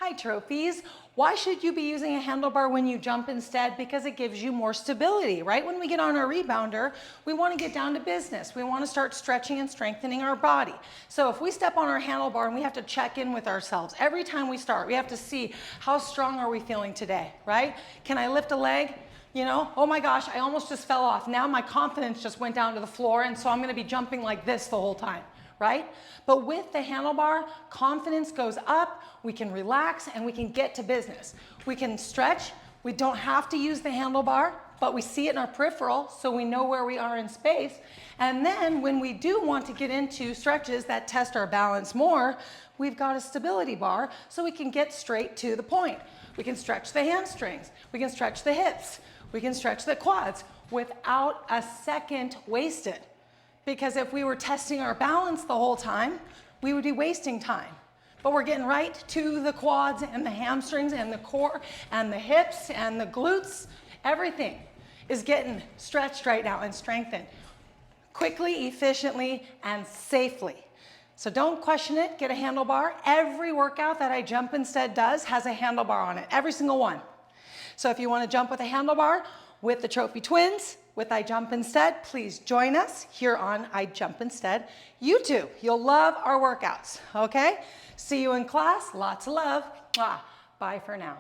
Hi trophies. Why should you be using a handlebar when you jump instead? Because it gives you more stability, right? When we get on our rebounder, we want to get down to business. We want to start stretching and strengthening our body. So if we step on our handlebar and we have to check in with ourselves, every time we start, we have to see how strong are we feeling today, right? Can I lift a leg? You know, oh my gosh, I almost just fell off. Now my confidence just went down to the floor, and so I'm going to be jumping like this the whole time. Right? But with the handlebar, confidence goes up, we can relax, and we can get to business. We can stretch, we don't have to use the handlebar, but we see it in our peripheral, so we know where we are in space. And then when we do want to get into stretches that test our balance more, we've got a stability bar, so we can get straight to the point. We can stretch the hamstrings, we can stretch the hips, we can stretch the quads without a second wasted. Because if we were testing our balance the whole time, we would be wasting time. But we're getting right to the quads and the hamstrings and the core and the hips and the glutes. Everything is getting stretched right now and strengthened quickly, efficiently, and safely. So don't question it, get a handlebar. Every workout that I Jump Instead does has a handlebar on it, every single one. So if you want to jump with a handlebar, with the Trophy Twins, with I Jump Instead, please join us here on I Jump Instead YouTube. You'll love our workouts, okay? See you in class. Lots of love. Bye for now.